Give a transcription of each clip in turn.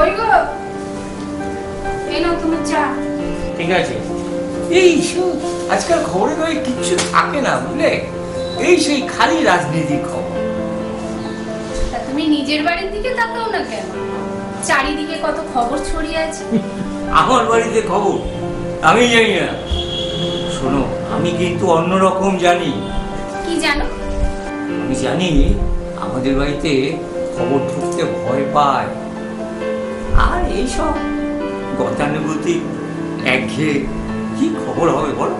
ওই গো, এই নাও তোমার চা। ঠিক আছে। এই আজকাল খবরে তো কিচ্ছু থাকে না বুঝলে, এই সেই খালি রাজনীতির খবর। তুমি নিজের বাড়ির দিকে তাকাও না কেন? চারিদিকে কত খবর ছড়িয়ে আছে। আমার বাড়িতে খবর আমি জানি না। শোনো, আমি কিন্তু অন্যরকম জানি। কি জানো? আমি জানি আমাদের বাড়িতে খবর ঢুকতে ভয় পায়, আর এইসব গতানুগতিক একঘেয়ে কি খবর হবে বলো?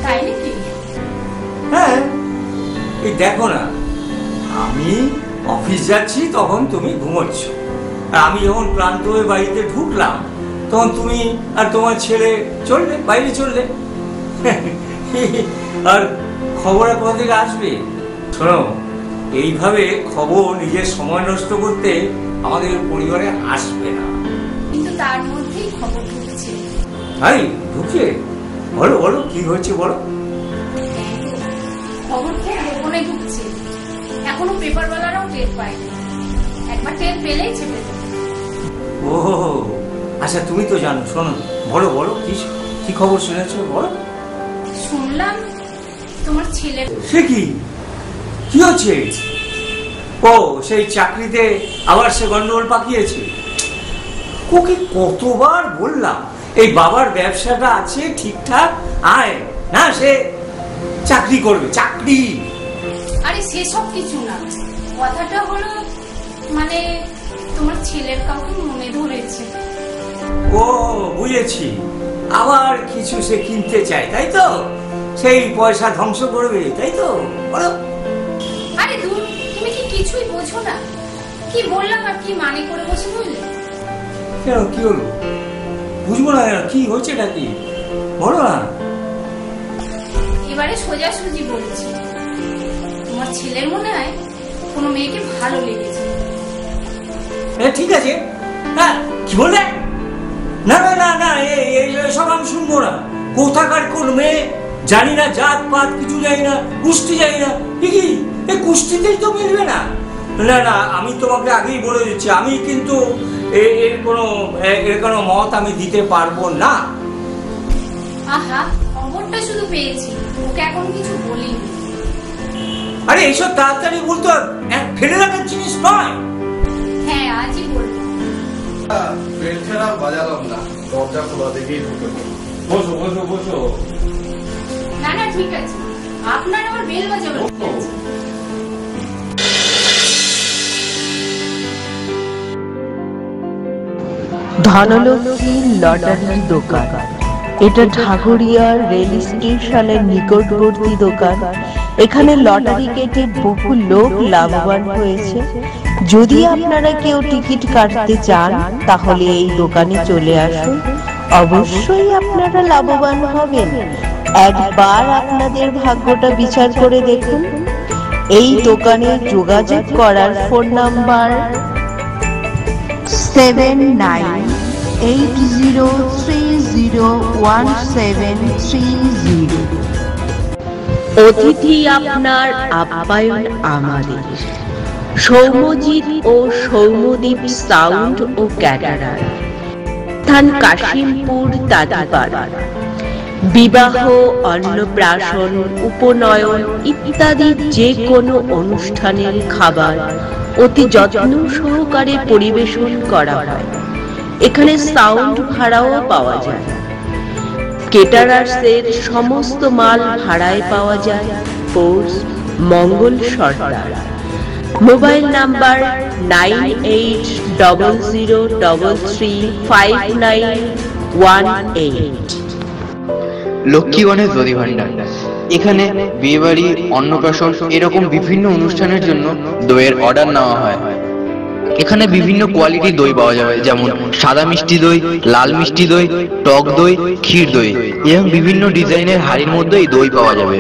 তাই নাকি? হ্যাঁ, এই দেখো না, আমি অফিস যাচ্ছি তখন তুমি ঘুমোচ্ছ, আর আমি যখন ক্লান্ত হয়ে বাড়িতে ঢুকলাম তখন তুমি আর তোমার ছেলে চললে, বাইরে চললে। আর খবর আর কোথা থেকে আসবে? শোনো, এইভাবে খবর নিজের সময় নষ্ট করতে আমাদের পরিবারে আসবে না। কিন্তু তার মধ্যেই খবর ঢুকছে। তাই ঢুকে? বলো বলো, কি হয়েছে বলো। খবর খুব গোপনে ঢুকছে, এখনো পেপারওয়ালারাও টের পায়নি। একবার টের পেলেই চেপে দেবে। ও আচ্ছা, তুমি তো জানো। শোনো, বলো বলো, কি খবর শুনেছো বলো। শুনলাম তোমার ছেলের। সে কি হচ্ছে? ও সেই চাকরিতে আবার সে গন্ডগোল পাকিয়েছে। ওকে কতবার বললাম এই বাবার ব্যবসাটা আছে ঠিকঠাক আয় না, সে চাকরি করবে, চাকরি। আরে সেসব কিছু না, কথাটা হলো মানে তোমার ছেলের কাউকে মনে ধরেছে। ও বুঝেছি, আবার কিছু সে কিনতে চায় তাই তো, সেই পয়সা ধ্বংস করবে তাই তো, বলো। আরে দূর, তুমি কি কিছুই বোঝো না? কি বললাম আর কি মানে করে বসে বললে? কেন, কি হলো? বুঝবো না কেন? কি হয়েছে নাকি বলো না। এবারে সোজাসুজি বলছি, তোমার ছেলের মনে হয় কোনো মেয়েকে ভালো লেগেছে। ঠিক আছে। হ্যাঁ, কি বললে? না না না না, সব আমি শুনবো না। কোথাকার কোন মেয়ে জানি না, জাত পাত কিছু জানি না, কুষ্টি জানি না। কি এই কুষ্টিতেই তো মিলবে না। না না, আমি তোমাকে আগেই বলে দিচ্ছি, আমি কিন্তু এর কোনো মত আমি দিতে পারবো না। আহা, খবরটা শুধু পেয়েছি, ওকে এখন কিছু বলিনি। আরে এইসব তাড়াতাড়ি বলতো, ফেলে রাখার জিনিস নয়। হ্যাঁ, আজই বলবো। বেল ছাড়া বাজালাম না, দরজা খোলা দেখেই ঢুকে বসো বসো বসো। না না, ঠিক আছে, আপনার আবার বেল বাজাবেন। ধনলক্ষ্মী লটারির দোকান। এটা ঢাকুরিয়া রেল স্টেশনের নিকটবর্তী দোকান। এখানে লটারি কেটে বহু লোক লাভবান হয়েছে। যদি আপনারা কেউ টিকিট কাটতে চান তাহলে এই দোকানে চলে আসুন, অবশ্যই আপনারা লাভবান হবেন। একবার আপনাদের ভাগ্যটা বিচার করে দেখুন। এই দোকানে যোগাযোগ করার ফোন নাম্বার 7980301730। অতিথি আপনার, আপ্যায়ন আমাদের। সৌম্যজিৎ ও সৌম্যদীপ সাউন্ড ও ক্যাটারার, স্থান কাশিমপুর তাঁতিপাড়া। বিবাহ, অন্নপ্রাশন, উপনয়ন ইত্যাদি যে কোনো অনুষ্ঠানের খাবার অতি যত্ন সহকারে পরিবেশন করা হয়। এখানে সাউন্ড ভাড়াও পাওয়া যায়। কেটারার্সের সমস্ত মাল ভাড়ায় পাওয়া যায়। Post Mangal Sardar. Mobile number 9800335918। Lakshmi Ganesh Dadhi Bhandar. এখানে বিয়েবাড়ি, অন্নপ্রাশন এরকম বিভিন্ন অনুষ্ঠানের জন্য দইয়ের অর্ডার নেওয়া হয়। এখানে বিভিন্ন কোয়ালিটির দই পাওয়া যাবে, যেমন সাদা মিষ্টি দই, লাল মিষ্টি দই, টক দই, ক্ষীর দই এবং বিভিন্ন ডিজাইনের হাড়ির মধ্যে এই দই পাওয়া যাবে।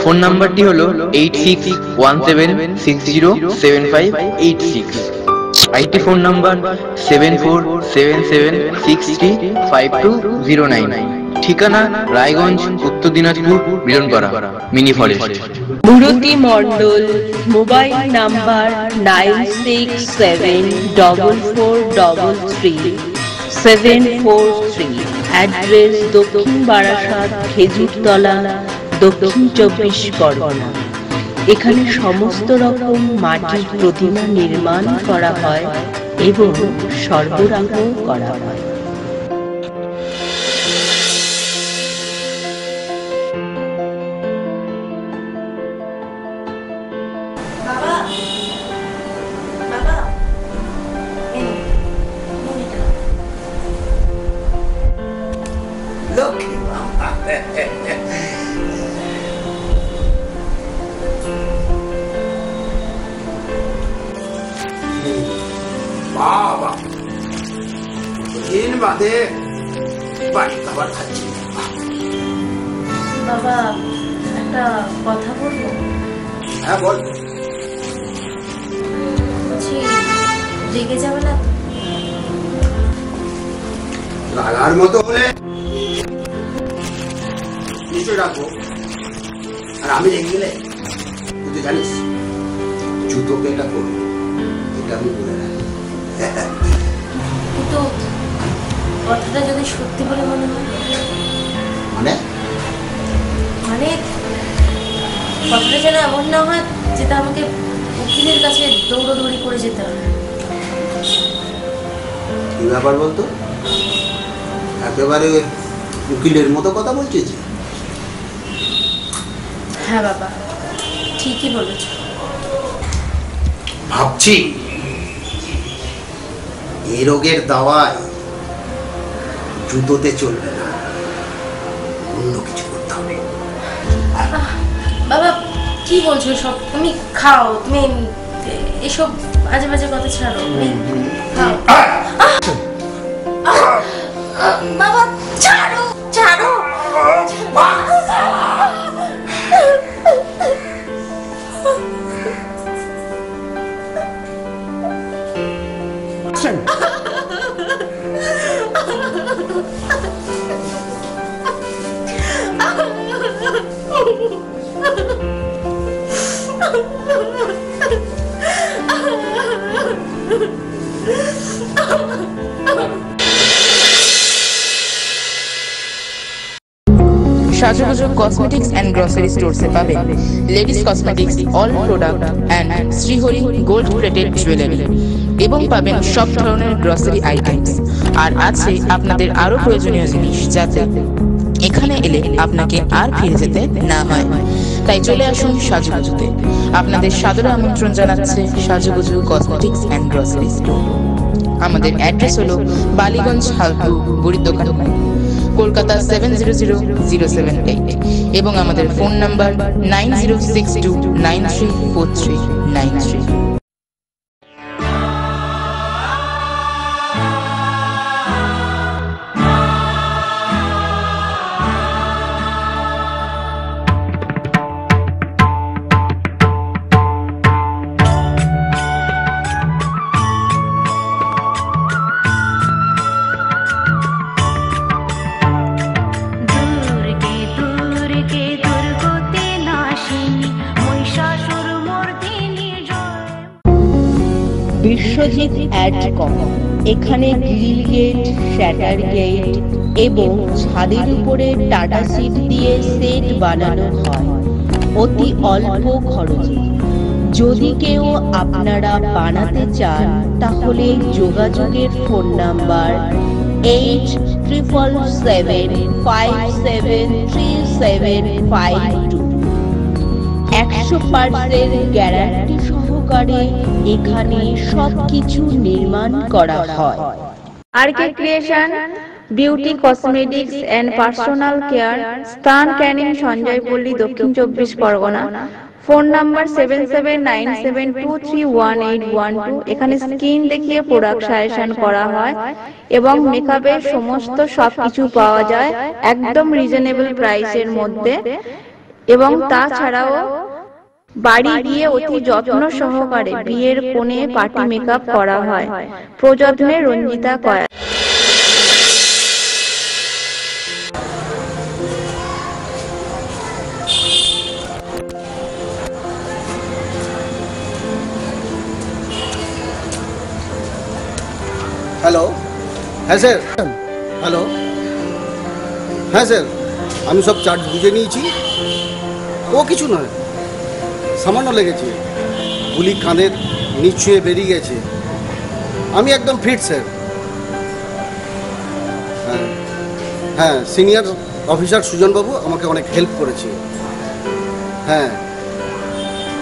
ফোন নাম্বারটি হলো 8617607586। IT phone number 7477635209। ঠিকানা রায়গঞ্জ, উত্তর দিনাজপুর, বিরনপাড়া, মিনি ফরেস্ট। মুরতি মণ্ডল, মোবাইল নাম্বার 9674433743, অ্যাড্রেস দক্ষিণ বারাসাত, খেজুরতলা, দক্ষিণ 24 পরগনা। এখানে সমস্ত রকম মাটির প্রতিমা নির্মাণ করা হয় এবং সরবরাহ করা হয়। বাবা, দিন বাদে বাড়ি খাবার খাচ্ছি। বাবা, একটা কথা বলবো? হ্যাঁ বল। বলছি, রেগে যাবে না? লাগার মতো হলে নিশ্চয় রাখবো। আর আমি রেগে গেলে তুই তো জানিস জুতো পেটা করবো, এটা আমি বলে রাখি। কিন্তু কথাটা যদি সত্যি বলে মনে হয়, মানে মানে কথাটা যেন এমন না হয় যেটা আমাকে উকিলের কাছে দৌড়াদৌড়ি করে যেতে হবে। কি ব্যাপার বলতো? একেবারে উকিলের মতো কথা বলছিস। হ্যাঁ বাবা, ঠিকই বলেছ। ভাবছি এই রোগের দাওয়ায় জুতোতে চলবে না, অন্য কিছু করতে হবে। বাবা কি বলছো সব? তুমি খাও, তুমি এসব আজে বাজে কথা ছাড়ো, তুমি খাও। বাবা ছাড়ো, ছাড়ো। সাজুগুজু কসমেটিক্স অ্যান্ড গ্রসারি স্টোরসে পাবেন ladies cosmetics, all product and Shrihari gold plated jewellery, এবং পাবেন সব ধরনের গ্রসারি আইটেমস। আর আছে আপনাদের আরো প্রয়োজনীয় জিনিস, যাতে এখানে এলে আপনাকে আর ফিরে যেতে না হয়। তাই চলে আসুন সাজুগুজুতে। আপনাদের সাদরে আমন্ত্রণ জানাচ্ছে সাজুগুজু কসমেটিক্স অ্যান্ড গ্রসারি স্টোর। আমাদের অ্যাড্রেস হলো বালিগঞ্জ হালটু বুড়ির দোকান, কলকাতা 700078, এবং আমাদের ফোন নাম্বার 9062934393। বিশ্বজিৎ অ্যাড কম। এখানে গ্রিল গেট, শ্যাটার গেট এবং ছাদের উপরে টাটা সিট দিয়ে সেট বানানো হয় অতি অল্প খরচে। যদি কেউ আপনারা বানাতে চান তাহলে যোগাযোগের ফোন নাম্বার 8777573752। 100% গ্যারান্টি সহকারে এখানে সবকিছু নির্মাণ করা হয়। RK creation, beauty cosmetics and personal care, স্থান ক্যানিং, সঞ্জয়পল্লী, দক্ষিণ 24 পরগনা। Phone number 7797231812। এখানে স্ক্রিন দেখিয়ে প্রোডাক্ট সাজেশন করা হয় এবং মেকআপের সমস্ত সবকিছু পাওয়া যায় একদম রিজনেবল প্রাইসের মধ্যে। এবং তাছাড়াও বাড়ি গিয়ে অতি যত্ন সহকারে বিয়ের কোণে পার্টি মেকআপ করা হয়। প্রযত্নে রঞ্জিতা কয়া। হ্যালো, হ্যাঁ স্যার, হ্যালো, হ্যাঁ স্যার, আমি সব চার্জ বুঝে নিয়েছি। ও কিছু নয়, সামান্য লেগেছে, গুলি কানের নিচে বেরিয়ে গেছে। আমি একদম ফিট স্যার। হ্যাঁ হ্যাঁ, সিনিয়র অফিসার সুজনবাবু আমাকে অনেক হেল্প করেছে। হ্যাঁ,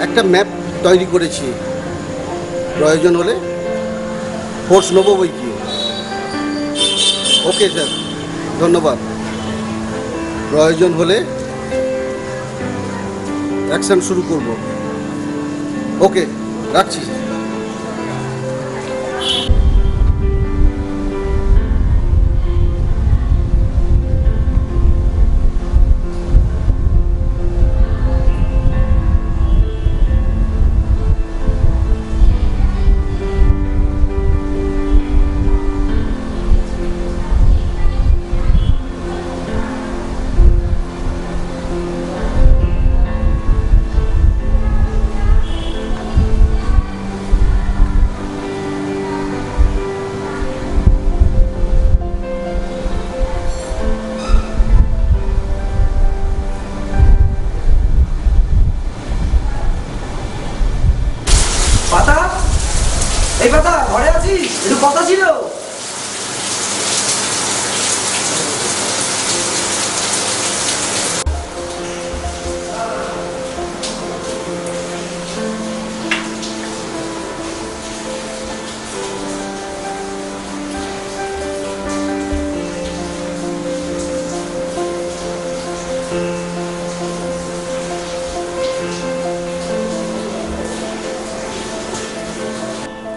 একটা ম্যাপ তৈরি করেছি, প্রয়োজন হলে ফোর্স নেবো বই কি। ওকে স্যার, ধন্যবাদ। প্রয়োজন হলে অ্যাকশন শুরু করব। ওকে, রাখছি। পাতা, এই পাতা, ঘরে আছিস? একটু কথা ছিল।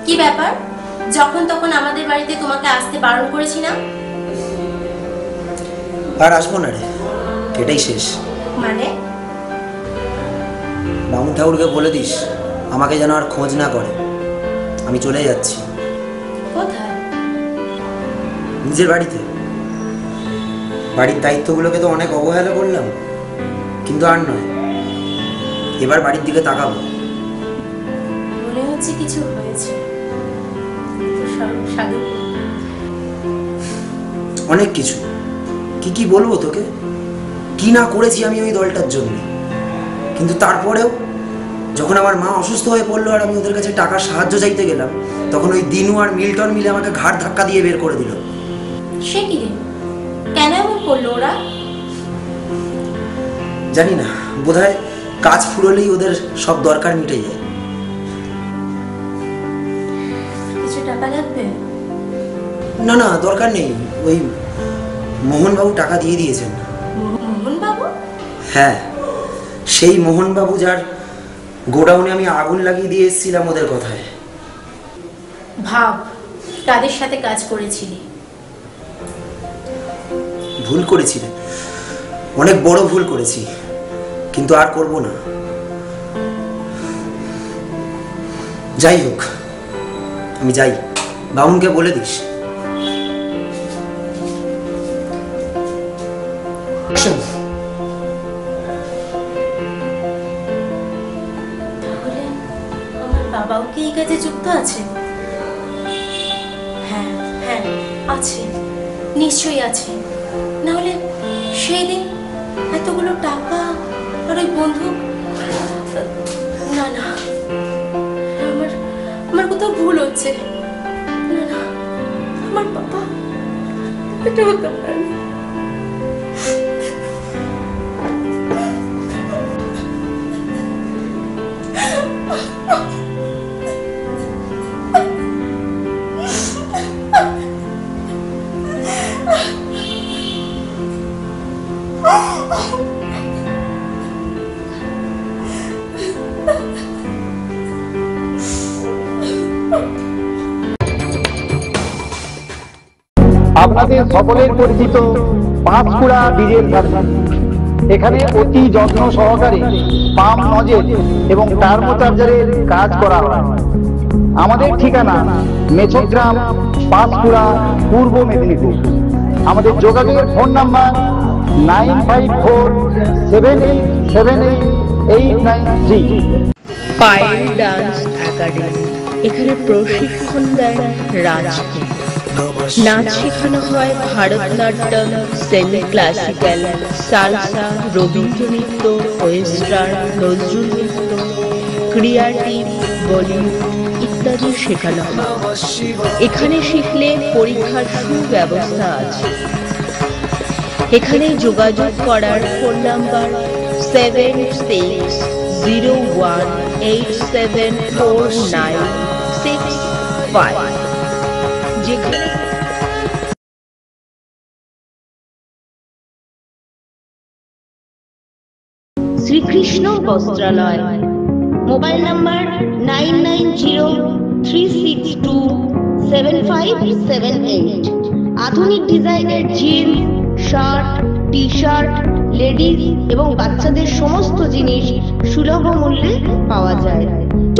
কি ব্যাপার? যখন তখন আমাদের বাড়িতে তোমাকে আসতে বারণ করেছি না? আর আসবো না রে, এটাই শেষ। মানে? বামুন ঠাকুরকে বলে দিস আমাকে যেন আর খোঁজ না করে। আমি চলে যাচ্ছি। কোথায়? নিজের বাড়িতে। বাড়ির দায়িত্বগুলোকে তো অনেক অবহেলা করলাম, কিন্তু আর নয়, এবার বাড়ির দিকে তাকাবো। মনে হচ্ছে কিছু হয়েছে। অনেক কিছু। কি কি বলবো তোকে, কি না করেছি আমি ওই দলটার জন্য। কিন্তু তারপরেও যখন আমার মা অসুস্থ হয়ে পড়লো আর আমি ওদের কাছে টাকার সাহায্য চাইতে গেলাম, তখন ওই দিনু আর মিল্টন মিলে আমাকে ঘাড় ধাক্কা দিয়ে বের করে দিল। সে কি রে, কেন এমন করলো ওরা? জানি না, বোধহয় কাজ ফুরলেই ওদের সব দরকার মিটে যায়। কিছু টাকা লাগবে? না না, দরকার নেই। ওই মোহনবাবু টাকা দিয়ে দিয়েছেন। মোহনবাবু? হ্যাঁ, সেই মোহনবাবু যার গোডাউনে আমি আগুন লাগিয়ে দিয়ে এসেছিলাম ওদের কথায়। ভাব, তাদের সাথে কাজ করেছিলি। ভুল করেছিলে, অনেক বড় ভুল করেছি, কিন্তু আর করব না। যাই হোক, আমি যাই। বামুনকে বলে দিস। তাহলে আমার বাবাও কি এই কাজে যুক্ত আছে? হ্যাঁ হ্যাঁ, আছে, নিশ্চয়ই আছে। নাহলে সেই দিন এতগুলো টাকা আর ওই বন্দুক। না না, আমার কোথাও ভুল হচ্ছে। না না, আমার বাবা এটা হতে পারে না। আপনাদের সকলের পরিচিত পাঁশকুড়া ডিজেল ফ্যাক্টরি। এখানে অতি যত্ন সহকারে পাম্প নজেল এবং টার্বোচার্জারের কাজ করা হয়। আমাদের ঠিকানা মেছগ্রাম, পাঁশকুড়া, পূর্ব মেদিনীপুর। আমাদের যোগাযোগের phone number 9547878893। Payel dance academy, এখানে প্রশিক্ষণ দেন রাজকে। নাচ শেখানো হয় Bharatanatyam, semi classical, salsa, Rabindra নৃত্য, ওয়েস্টার্ন, নজরুল নৃত্য, ক্রিয়েটিভ, বলিউড ইত্যাদি শেখানো হয়। এখানে শিখলে পরীক্ষার সুব্যবস্থা আছে। এখানে যোগাযোগ করার ফোন নাম্বার 7601874965, যেখানে শ্রীকৃষ্ণ বস্ত্রালয়। Mobile number 9903627578। আধুনিক ডিজাইনের jeans, shirt, T shirt, ladies এবং বাচ্চাদের সমস্ত জিনিস সুলভ মূল্যে পাওয়া যায়।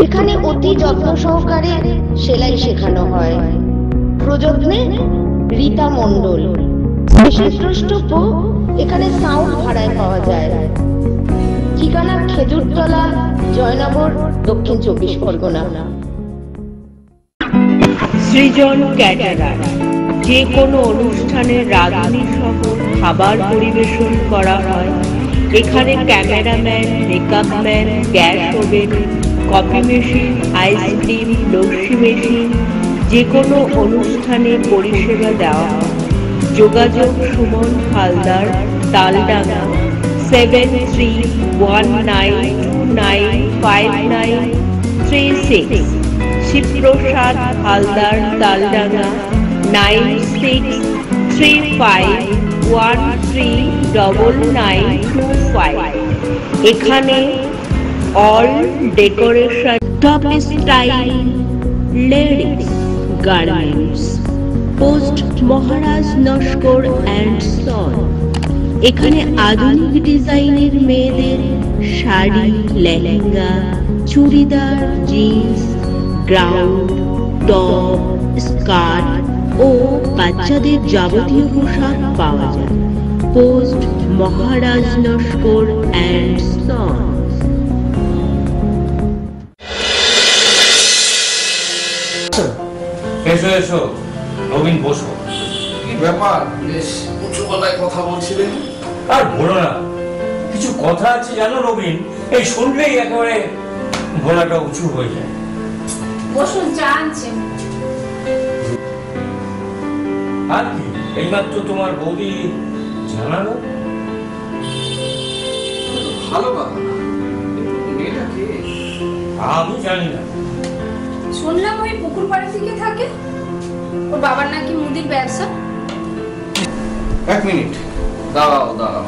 এখানে অতি যত্ন সহকারে সেলাই শেখানো হয়। প্রযত্নে রীতা মণ্ডল। বিশেষ দ্রষ্টব্য, এখানে সাউন্ড ভাড়ায় পাওয়া যায়। ঠিকানা খেজুরতলা, জয়নগর, দক্ষিণ 24 পরগনা। সৃজন ক্যাটারার, যে কোনো অনুষ্ঠানে রাঁধুনি সহ খাবার পরিবেশন করা হয়। এখানে cameraman, makeup man, gas oven, coffee machine, ice cream, lassi machine, যে কোনো অনুষ্ঠানে পরিষেবা দেওয়া হয়। যোগাযোগ সুমন হালদার, তালডাঙ্গা, 7319295936। শিবপ্রসাদ হালদার, তালডাঙ্গা, 9635139925। এখানে all decoration, top style ladies garments, post Maharaj Naskar and son. এখানে আধুনিক ডিজাইনের মেয়েদের শাড়ি, লেহেঙ্গা, চুড়িদার, জিন্স, গ্রাউন্ড, টপ, স্কার্ট ও বাচ্চাদের যাবতীয় পোশাক পাওয়া যায়। Post Maharaj Naskar and son. এসো এসো নবীন, বসো। কি ব্যাপার, বেশ উঁচু গলায় কথা বলছিলেন? আর বলো না, কিছু কথা আছে জানো নবীন, এই শুনলেই একেবারে গলাটা উঁচু হয়ে যায়। বসুন, চা আনছেন। আর কি, এইমাত্র তোমার বৌদি জানালো। ভালো কথা, মেয়েটা কে? আমি জানি না। শুনলাম ওই পুকুর পাড়ের দিকে থাকে। ওর বাবার নাকি মুদির ব্যবসা। এক মিনিট, দাঁড়াও দাঁড়াও।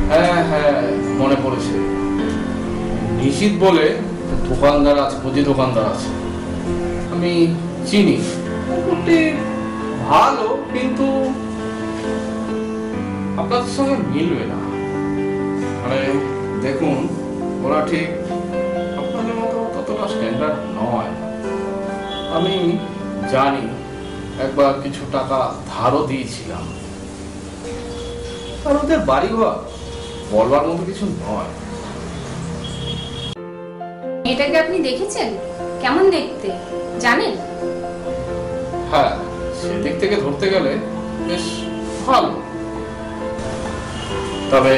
হ্যাঁ হ্যাঁ, মনে পড়েছে। নিশিত বলে দোকানদার আছে, মুদি দোকানদার আছে, আমি চিনি। মোটামুটি ভালো, কিন্তু আপনাদের সঙ্গে মিলবে না। মানে দেখুন, ওরা ঠিক আপনাদের মতো ততটা স্ট্যান্ডার্ড নয়। আমি জানি, একবার কিছু টাকা ধারও দিয়েছিলাম। আর ওদের বাড়িঘর বলবার মতো কিছু নয়। এটাকে আপনি দেখেছেন? কেমন দেখতে জানেন? হ্যাঁ, সেদিক থেকে ধরতে গেলে বেশ ভালো। তবে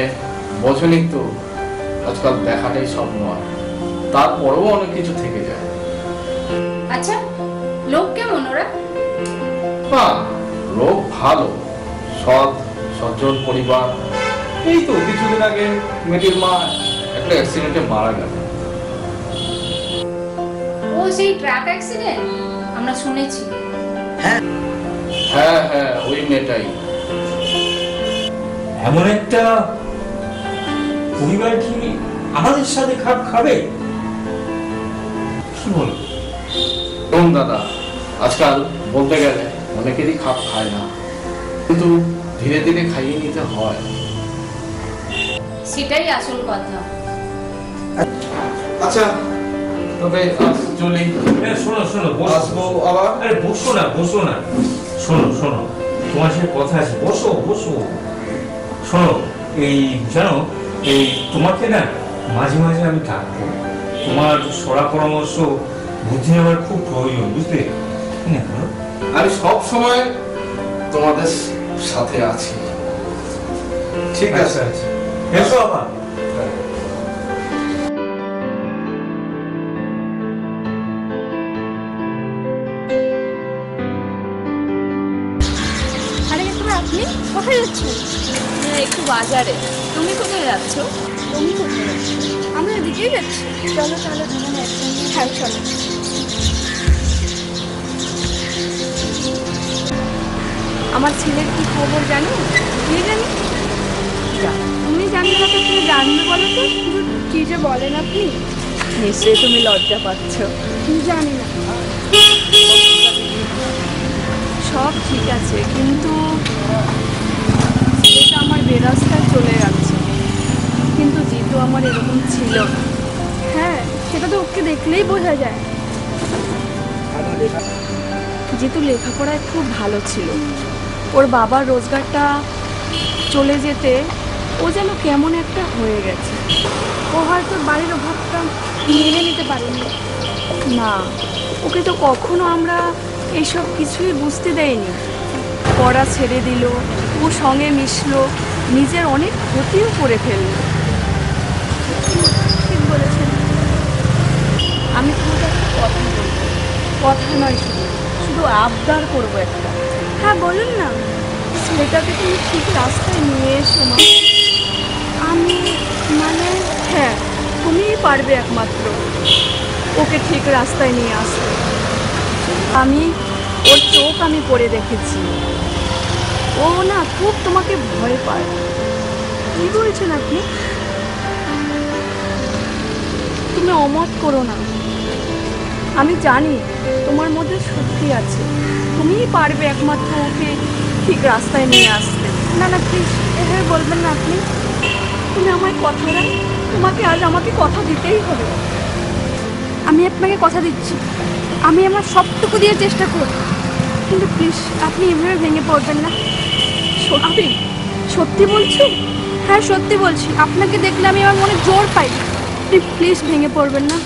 বোঝেনি তো, আজকাল দেখাটাই সব নয়, তারপরেও অনেক কিছু থেকে যায়। আচ্ছা, লোক কেমন ওরা? হ্যাঁ, লোক ভালো, সৎ সজ্জন পরিবার। এই তো কিছুদিন আগে মেয়েটির মা একটা অ্যাক্সিডেন্টে মারা গেল। ও সেই ট্রাক অ্যাক্সিডেন্ট, আমরা শুনেছি। হ্যাঁ হ্যাঁ, ওই মেয়েটাই। এমন একটা পরিবার কি আমাদের সাথে খাপ খাবে? কি বল দাদা, আজকাল বলতে গেলে অনেকেরই খাপ খায় না, কিন্তু ধীরে ধীরে খাইয়ে নিতে হয়। সেটাই আসল কথা। আচ্ছা তবে চলি। শোনো শোনো, আসবো আবার। আরে বসো না, বসো না, শোনো শোনো, তোমার সাথে কথা আছে, বসো বসো। শোনো, এই জানো, এই তোমাকে না মাঝে মাঝে আমি ডাকবো, তোমার সরা পরামর্শ বুদ্ধি আমার খুব প্রয়োজন, বুঝলে? আমি সব সময় তোমাদের সাথে আছি। ঠিক আছে, এসো আবার। আপনি কোথায় যাচ্ছেন? একটু বাজারে। তুমি কোথায় যাচ্ছ? তুমি কোথায় যাচ্ছ? আমরা এদিকেই যাচ্ছি। চলো চলো দুজনে একসঙ্গে। হ্যাঁ চলো। আমার ছেলের কি খবর জানো? কে জানি? তুমি জানলে না তো কে জানবে বলো তো? কি যে বলেন আপনি? নিশ্চয়ই তুমি লজ্জা পাচ্ছ। জানি না। সব ঠিক আছে, কিন্তু ছেলেটা আমার বেরাস্তায় চলে যাচ্ছে। কিন্তু জিতু আমার এরকম ছিল না। হ্যাঁ, সেটা তো ওকে দেখলেই বোঝা যায়। জিতু লেখাপড়ায় খুব ভালো ছিল। ওর বাবার রোজগারটা চলে যেতে ও যেন কেমন একটা হয়ে গেছে। ও হয়তো বাড়ির অভাবটা মেনে নিতে পারেনি। না, ওকে তো কখনো আমরা এইসব কিছুই বুঝতে দেয়নি। পড়া ছেড়ে দিল, ও সঙ্গে মিশলো, নিজের অনেক ক্ষতিও করে ফেলল। ঠিক বলেছেন। আমি তোমাকে একটা কথা বলবো, কথা নয় শুধু শুধু আবদার করবো একটা। হ্যাঁ বলুন না। ছেলেটাকে তুমি ঠিক রাস্তায় নিয়ে এসো মা। আমি মানে হ্যাঁ, তুমিই পারবে একমাত্র ওকে ঠিক রাস্তায় নিয়ে আসতে। আমি ওর চোখ আমি পড়ে দেখেছি, ও না খুব তোমাকে ভয় পায়। কি বলছেন আপনি? তুমি অমত করো না। আমি জানি তোমার মধ্যে শক্তি আছে, তুমিই পারবে একমাত্র ওকে ঠিক রাস্তায় নিয়ে আসতে। না না প্লিজ, এভাবে বলবেন না আপনি। তুমি আমায় কথা দাও, তোমাকে আজ আমাকে কথা দিতেই হবে। আমি আপনাকে কথা দিচ্ছি, আমি আমার সবটুকু দিয়ে চেষ্টা করব, কিন্তু প্লিজ আপনি এভাবে ভেঙে পড়বেন না। সত্যি? সত্যি বলছি। হ্যাঁ সত্যি বলছি। আপনাকে দেখলে আমি আমার মনে জোর পাই। আপনি প্লিজ ভেঙে পড়বেন না।